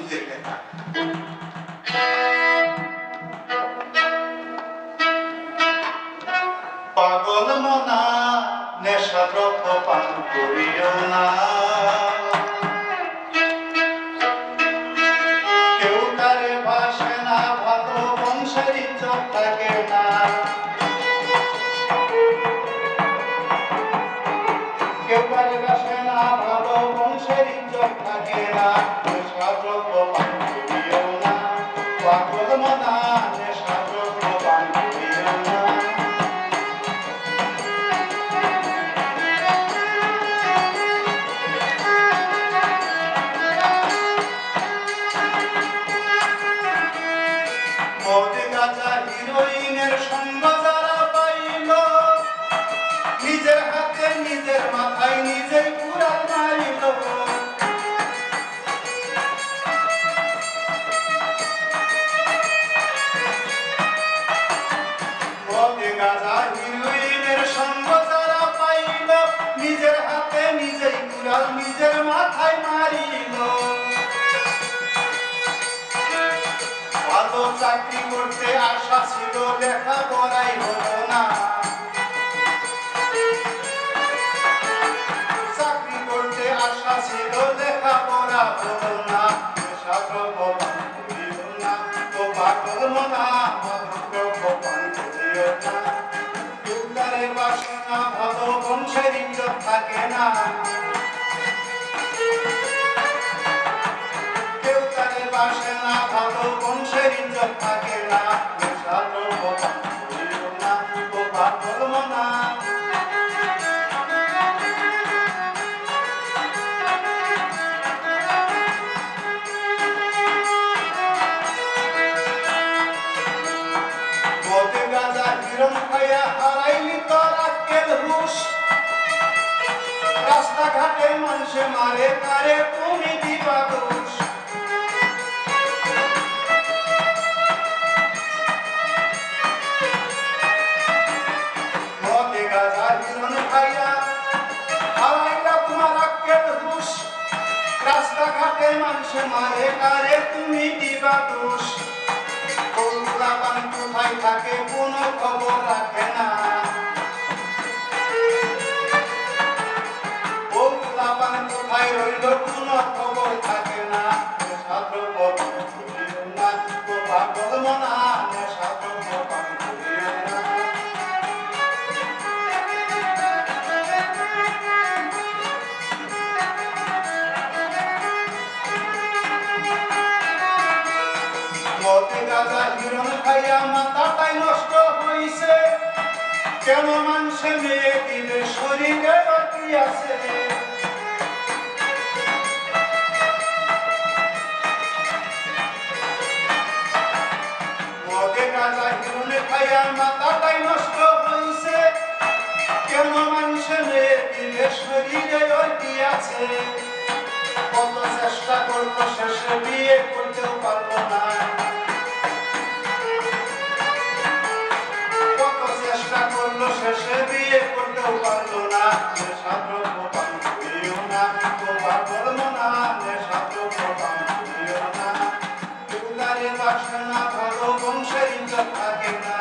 নিজের লেখা। পাগল মনা নেশা দ্রব্য পান করিও না, কেউ তারে বাসে না, ভালো বংশের ইজ্জত থাকে না। কেউ তারে বাসে না, ভালো বংশের ইজ্জত থাকে না। নেশা দ্রব্য পান করিও না, পাগল মনা নেশা দ্রব্য পান করিও না। মদ গাঁজা হিরোইনের সঙ্গ যারা পাইল, নিজের হাতে নিজের মাথায় নিজেই কুড়াল মারিল। মদ গাঁজা হিরোইনের সঙ্গ যারা পাইল, নিজের হাতে নিজেই কুড়াল নিজের মাথায় মারিল। ভালো চাকরি করতে আশা ছিল, লেখাপড়াই হলো না। চাকরি করতে আশা ছিল, লেখাপড়া হলো না। নেশা দ্রব্য পান করিও না, ও পাগল মনা মাদক দ্রব্য পান করিও না। কেউ তারে বাসে না, ভালো বংশের ইজ্জত থাকে না। কেউ তারে বাসে না, ভালো বংশের ইজ্জত থাকে না। নেশা দ্রব্য পান করিও না, ও পাগল মনা। মদ গাঁজা হিরণ খাইয়া হারাইলি তোর আক্কেল হুঁশ, রাস্তাঘাটে মানুষে মারে কারে তুমি দিবা দোষ। মদ গাঁজা হিরণ খাইয়া হারাইলা তোমার আক্কেল হুঁশ, রাস্তাঘাটে মানুষে মারে কারে তুমি দিবা দোষ। কোথায় থাকে কোনো খবর রাখে না, কোথায় রইল কোনো খবর থাকে না। নেশা দ্রব্য পান করিও না, ও পাগল মনা নেশা দ্রব্য পান করিও না। মদ গাঁজা হিরণ খাইয়া মাথাটাই নষ্ট হইছে, কেন মানুষে মেয়ে দিলে শরীরে কি আছে। মদ গাঁজা হিরণ খাইয়া মাথাটাই নষ্ট হইছে, কেন মানুষে মেয়ে দিলে শরীরে কি আছে। কত চেষ্টা করলো শেষে বিয়ে করতেও পারলো না। কত চেষ্টা করলো শেষে বিয়ে করতেও পারলো না। নেশা দ্রব্য পান করিও না, ও পাগল মনা নেশা দ্রব্য পান করিও না। কেউ তারে বাসে না, ভালো বংশের ইজ্জত থাকে না।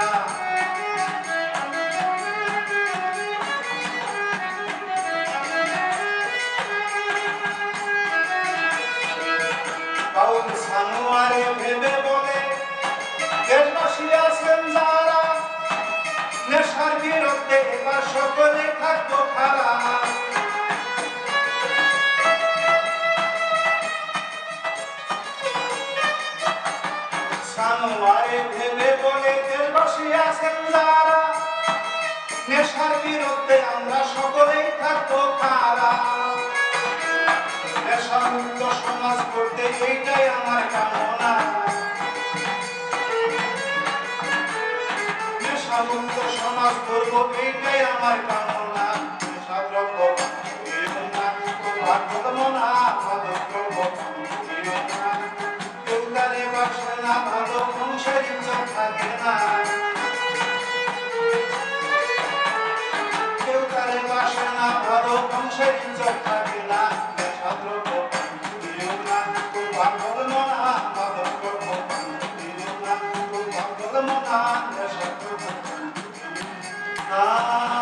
বাউল সানোয়ারে ভেবে বলে, দেশবাসী আছেন যারা, নেশার বিরুদ্ধে এবার সকলে থাকবো খাড়া। সানোয়ারে ভেবে বলে, দেশবাসী আছেন যারা, নেশার বিরুদ্ধে আমরা সকলেই থাকবো খাড়া। নেশামুক্ত সমাজ করতে এইটাই আমার কামনা। নেশামুক্ত সমাজ করব এইটাই আমার কামনা। নেশা দ্রব্য পান করিও না, ও পাগল মনা মাদক দ্রব্য পান করিও না। কেউ তারে বাসে না, ভালো বংশের ইজ্জত থাকে না। কেউ তারে বাসে না, ভালো বংশের ইজ্জত থাকে না। নেশা দ্রব্য পান করিও না, ও পাগল মনা Ah